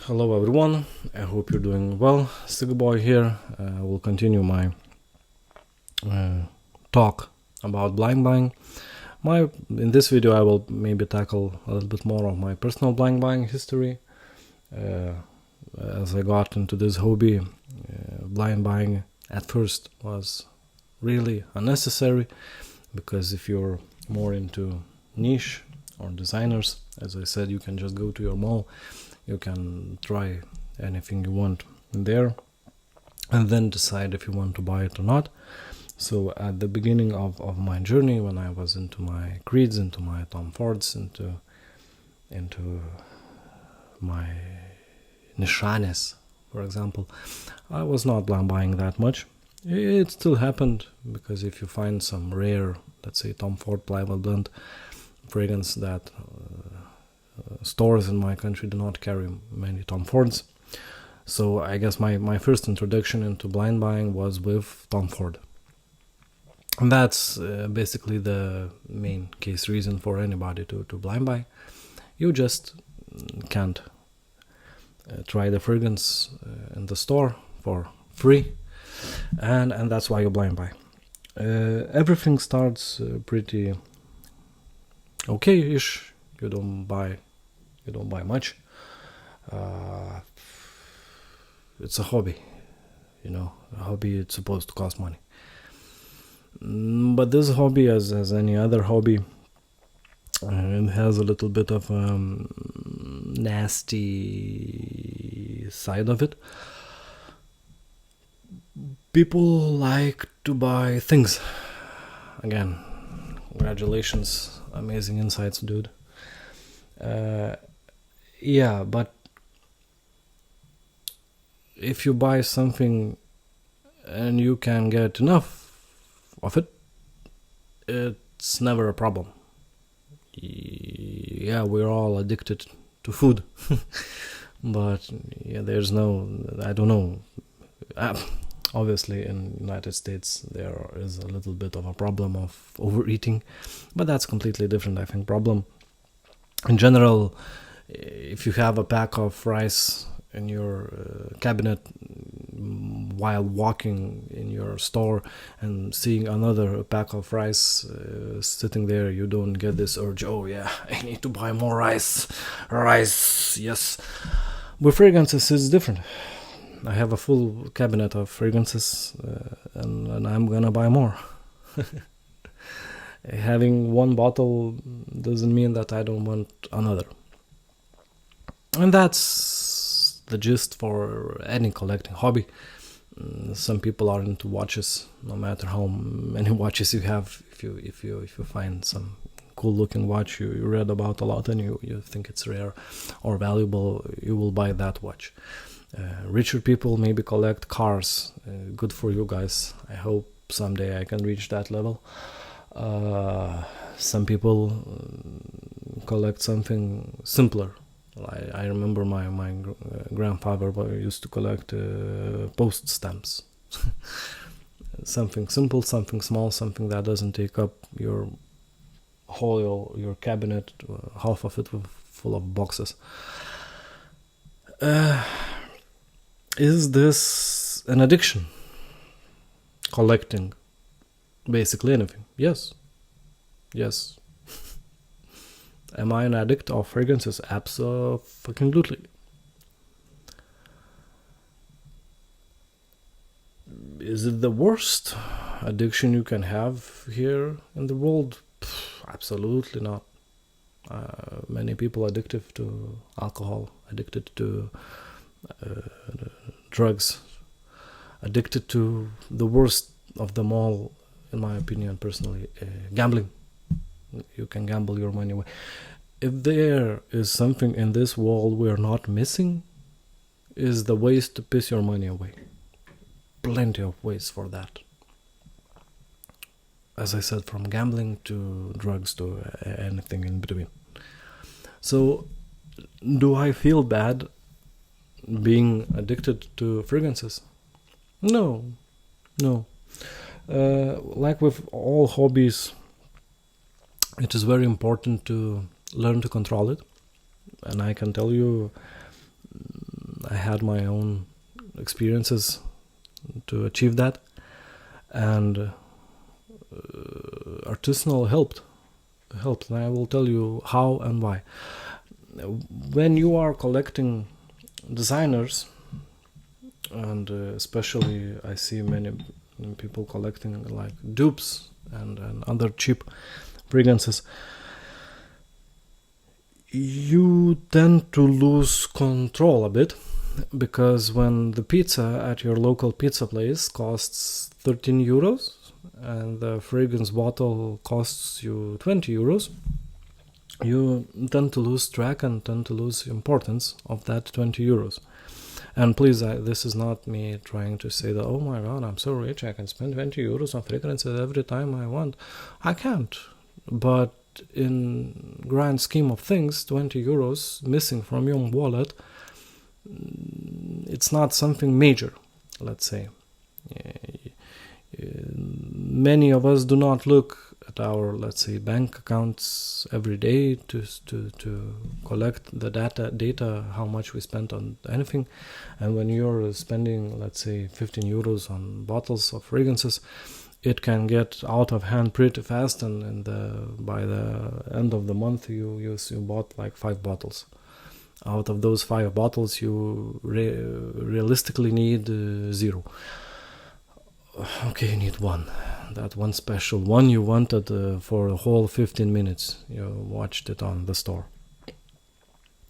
Hello everyone, I hope you're doing well. Boy here. I will continue my talk about blind buying. In this video I will maybe tackle a little bit more of my personal blind buying history. As I got into this hobby, blind buying at first was really unnecessary, because if you're more into niche or designers, as I said, you can just go to your mall, you can try anything you want in there and then decide if you want to buy it or not. So at the beginning of my journey, when I was into my Creeds, into my Tom Fords, into my Nishanes, for example, I was not blind buying that much. It still happened, because if you find some rare, let's say Tom Ford Plywood Blend fragrance that stores in my country do not carry many Tom Fords. So I guess my first introduction into blind buying was with Tom Ford. And that's basically the main case reason for anybody to blind buy. You just can't try the fragrance in the store for free, and that's why you blind buy. Everything starts pretty okay-ish. You don't buy much. It's a hobby, a hobby. It's supposed to cost money. But this hobby, as any other hobby, it has a little bit of nasty side of it. People like to buy things. Again, congratulations, amazing insights, dude. Yeah, but if you buy something and you can get enough of it, it's never a problem. Yeah, we're all addicted to food. But yeah, there's no, I don't know. Obviously in the United States there is a little bit of a problem of overeating, but that's completely different, I think, problem. In general, if you have a pack of rice in your cabinet while walking in your store and seeing another pack of rice sitting there, you don't get this urge, oh yeah, I need to buy more rice, yes. With fragrances it's different. I have a full cabinet of fragrances and I'm gonna buy more. Having one bottle doesn't mean that I don't want another. And that's the gist for any collecting hobby. Some people are into watches. No matter how many watches you have, if you find some cool looking watch you read about a lot and you think it's rare or valuable, you will buy that watch. Richer people maybe collect cars. Good for you guys. I hope someday I can reach that level. Some people collect something simpler. I remember my grandfather used to collect post stamps. Something simple, something small, something that doesn't take up your whole your cabinet, half of it full of boxes. Is this an addiction? Collecting basically anything? Yes. Am I an addict of fragrances? Absolutely. Is it the worst addiction you can have here in the world? Absolutely not. Many people addicted to alcohol, addicted to drugs, addicted to the worst of them all, in my opinion, personally, gambling. You can gamble your money away. If there is something in this world we're not missing, is the ways to piss your money away. Plenty of ways for that. As I said, from gambling to drugs to anything in between. So, do I feel bad being addicted to fragrances? No. Like with all hobbies, it is very important to learn to control it. And I can tell you I had my own experiences to achieve that, and artisanal helped, and I will tell you how and why. When you are collecting designers, and especially I see many people collecting like dupes and other cheap fragrances, you tend to lose control a bit, because when the pizza at your local pizza place costs 13 euros and the fragrance bottle costs you 20 euros, you tend to lose track and tend to lose importance of that 20 euros. And please, this is not me trying to say that, oh my god, I'm so rich, I can spend 20 euros on fragrances every time I want. I can't. But in grand scheme of things, 20 euros missing from your wallet, it's not something major, let's say. Many of us do not look at our, let's say, bank accounts every day to collect the data how much we spent on anything. And when you're spending, let's say, 15 euros on bottles of fragrances, it can get out of hand pretty fast, and by the end of the month you bought like 5 bottles. Out of those 5 bottles you realistically need 0. Okay, you need 1. That one special one you wanted for the whole 15 minutes. You watched it on the store.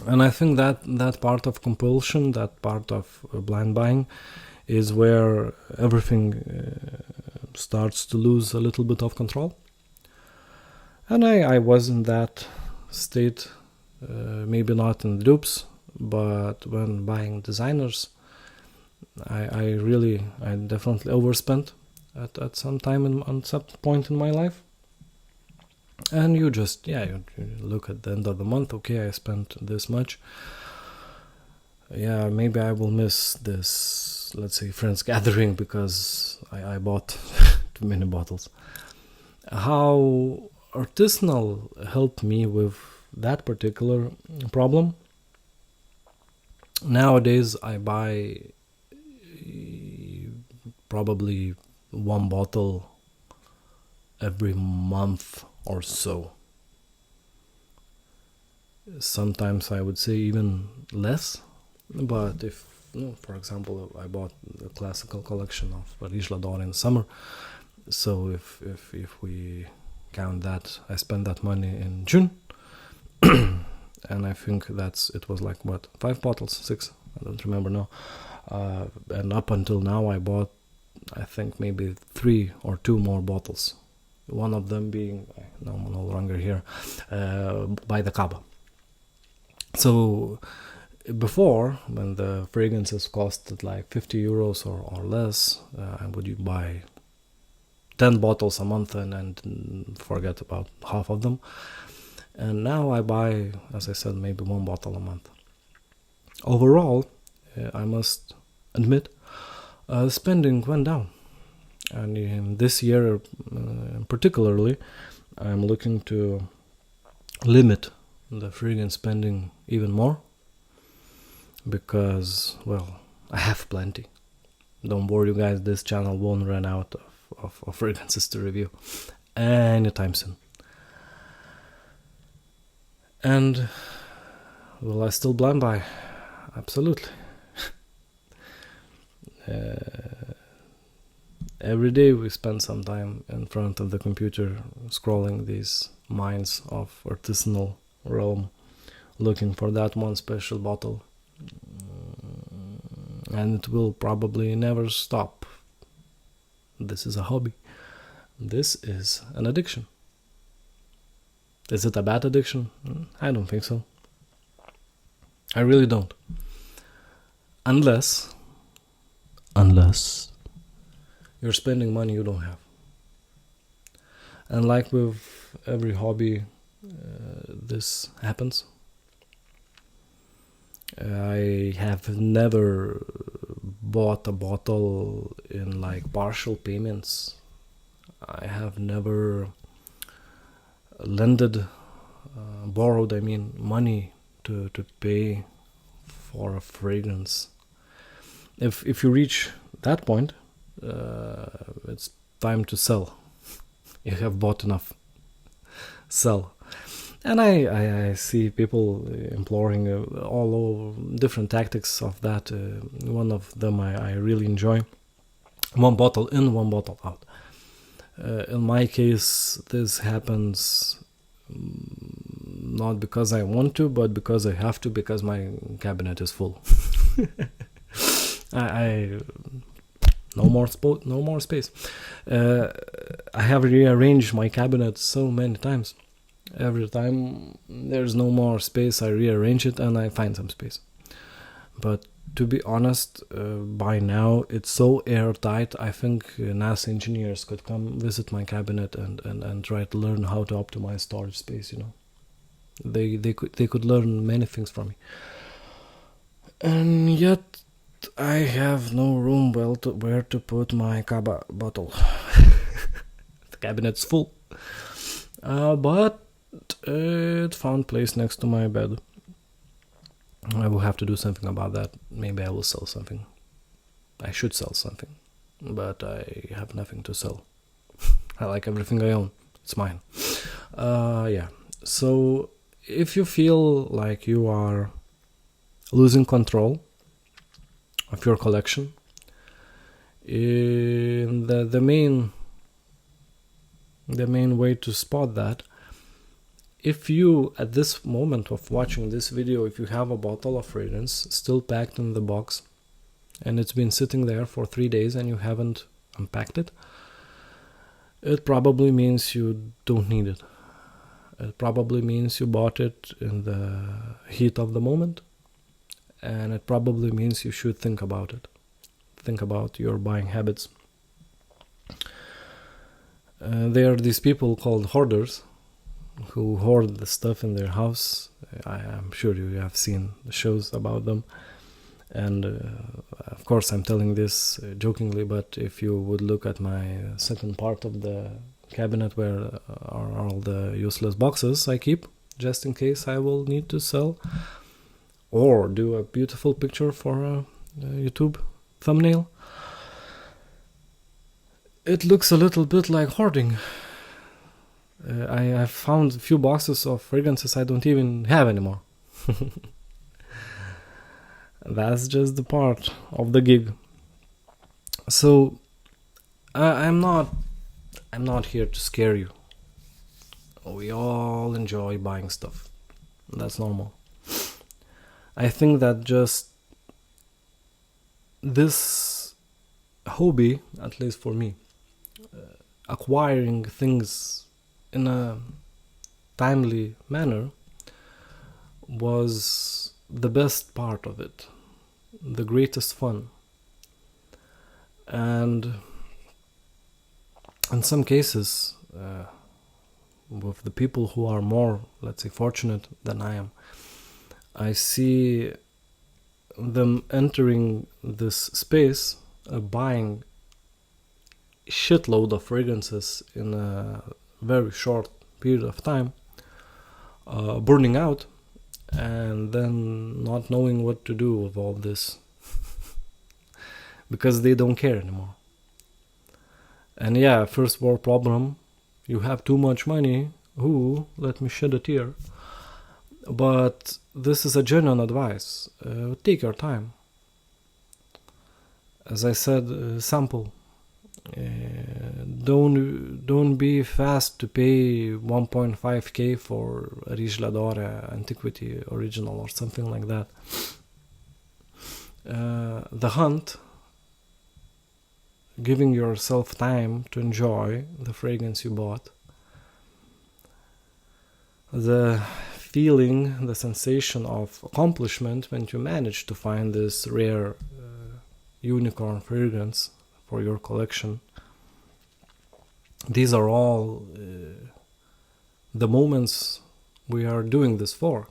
And I think that part of compulsion, that part of blind buying, is where everything starts to lose a little bit of control. And I was in that state, maybe not in dupes, but when buying designers, I definitely overspent at some time on some point in my life. And you just, you look at the end of the month, okay, I spent this much. Yeah, maybe I will miss this, let's say, friends gathering because I bought too many bottles. How artisanal helped me with that particular problem. Nowadays I buy probably 1 bottle every month or so. Sometimes I would say even less, but if, for example, I bought the classical collection of Paris L'Adore in summer, so if we count that, I spent that money in June, and I think it was like 5 bottles, 6, I don't remember now, and up until now I bought, I think, maybe 3 or 2 more bottles. One of them being, no longer here, by the Cava. So before, when the fragrances costed like 50 euros or less, I would buy 10 bottles a month and forget about half of them. And now I buy, as I said, maybe 1 bottle a month. Overall, I must admit, spending went down. And in this year particularly, I'm looking to limit the fragrance spending even more, because, well, I have plenty. Don't worry, you guys, this channel won't run out of fragrances to review anytime soon. And will I still blind buy? Absolutely. Every day we spend some time in front of the computer scrolling these mines of artisanal realm, looking for that one special bottle, and it will probably never stop. This is a hobby. This is an addiction. Is it a bad addiction? I don't think so. I really don't. Unless you're spending money you don't have. And like with every hobby, this happens. I have never bought a bottle in like partial payments. I have never borrowed money to pay for a fragrance. If you reach that point, it's time to sell. You have bought enough. Sell. And I see people imploring all different tactics of that. One of them I really enjoy. One bottle in, one bottle out. In my case, this happens not because I want to, but because I have to, because my cabinet is full. I no more space. I have rearranged my cabinet so many times. Every time there's no more space, I rearrange it and I find some space. But to be honest, by now it's so airtight. I think NASA engineers could come visit my cabinet and try to learn how to optimize storage space. You know, they could learn many things from me. And yet I have no room where to put my cava bottle. The cabinet's full, but it found place next to my bed. I will have to do something about that. Maybe I will sell something. I should sell something, but I have nothing to sell. I like everything I own. It's mine. Yeah. So if you feel like you are losing control of your collection, the main way to spot that, if you, at this moment of watching this video, if you have a bottle of fragrance still packed in the box and it's been sitting there for 3 days and you haven't unpacked it, it probably means you don't need it. It probably means you bought it in the heat of the moment, and it probably means you should think about it. Think about your buying habits. There are these people called hoarders who hoard the stuff in their house. I am sure you have seen the shows about them. And of course I'm telling this jokingly, but if you would look at my second part of the cabinet where are all the useless boxes I keep, just in case I will need to sell or do a beautiful picture for a YouTube thumbnail, it looks a little bit like hoarding. I have found a few boxes of fragrances I don't even have anymore. That's just the part of the gig. So I'm not here to scare you. We all enjoy buying stuff. That's normal. I think that just this hobby, at least for me, acquiring things in a timely manner was the best part of it, the greatest fun. And in some cases, with the people who are more, let's say, fortunate than I am, I see them entering this space, buying shitload of fragrances in a very short period of time, burning out, and then not knowing what to do with all this because they don't care anymore. And yeah, first world problem, you have too much money. Ooh, let me shed a tear. But this is a genuine advice. Take your time. As I said, sample. Don't be fast to pay 1.5k for a Riche Ladore Antiquity Original or something like that. The hunt, giving yourself time to enjoy the fragrance you bought, the feeling, the sensation of accomplishment when you manage to find this rare unicorn fragrance for your collection. These are all the moments we are doing this for.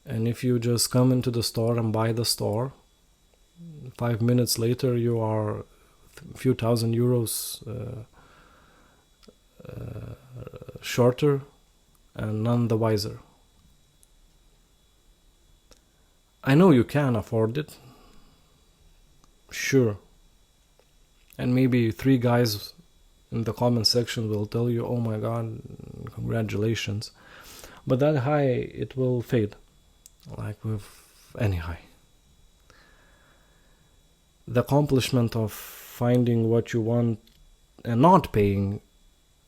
And if you just come into the store and buy the store, 5 minutes later you are a few thousand euros shorter and none the wiser. I know you can afford it, sure, and maybe 3 guys in the comment section will tell you, oh my god, congratulations, but that high, it will fade, like with any high. The accomplishment of finding what you want and not paying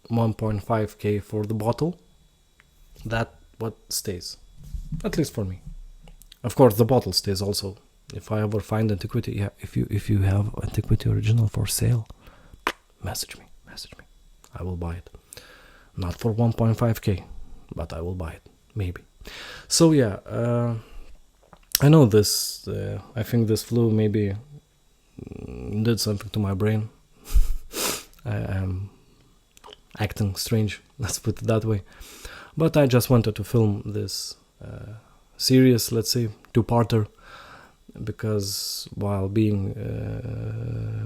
1.5k for the bottle, that what stays, at least for me. Of course the bottle stays also. If I ever find antiquity, yeah, if you have antiquity original for sale, message me, I will buy it. Not for 1.5k, but I will buy it, maybe. So yeah, I know this, I think this flu maybe did something to my brain. I am acting strange, let's put it that way. But I just wanted to film this series, let's say, 2-parter, because while being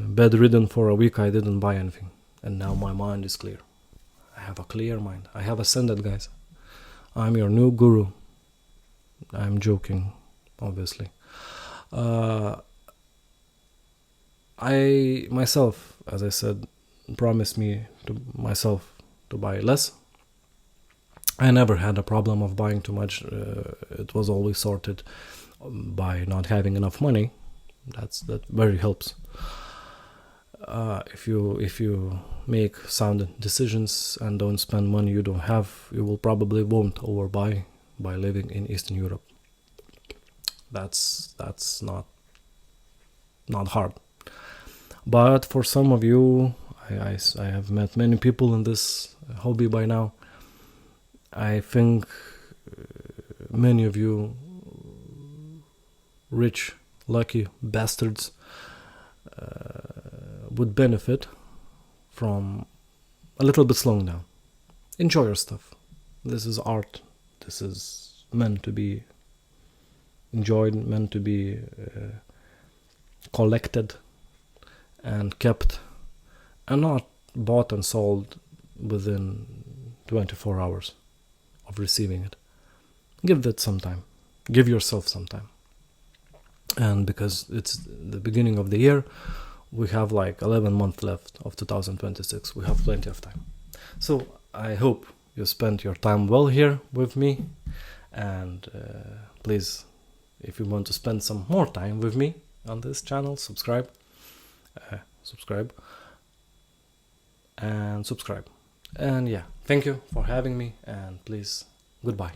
bedridden for a week, I didn't buy anything. And now my mind is clear. I have a clear mind. I have ascended, guys. I'm your new guru. I'm joking, obviously. I myself, as I said, promised myself to buy less. I never had a problem of buying too much. It was always sorted by not having enough money. That very helps. If you make sound decisions and don't spend money you don't have, you will probably won't overbuy by living in Eastern Europe. That's not hard. But for some of you, I have met many people in this hobby by now. I think many of you rich, lucky bastards would benefit from a little bit slowing down. Enjoy your stuff. This is art. This is meant to be enjoyed, meant to be collected and kept, and not bought and sold within 24 hours of receiving it. Give that some time. Give yourself some time. And because it's the beginning of the year, we have like 11 months left of 2026. We have plenty of time. So I hope you spent your time well here with me. And please, if you want to spend some more time with me on this channel, subscribe. And yeah, thank you for having me, and please, goodbye.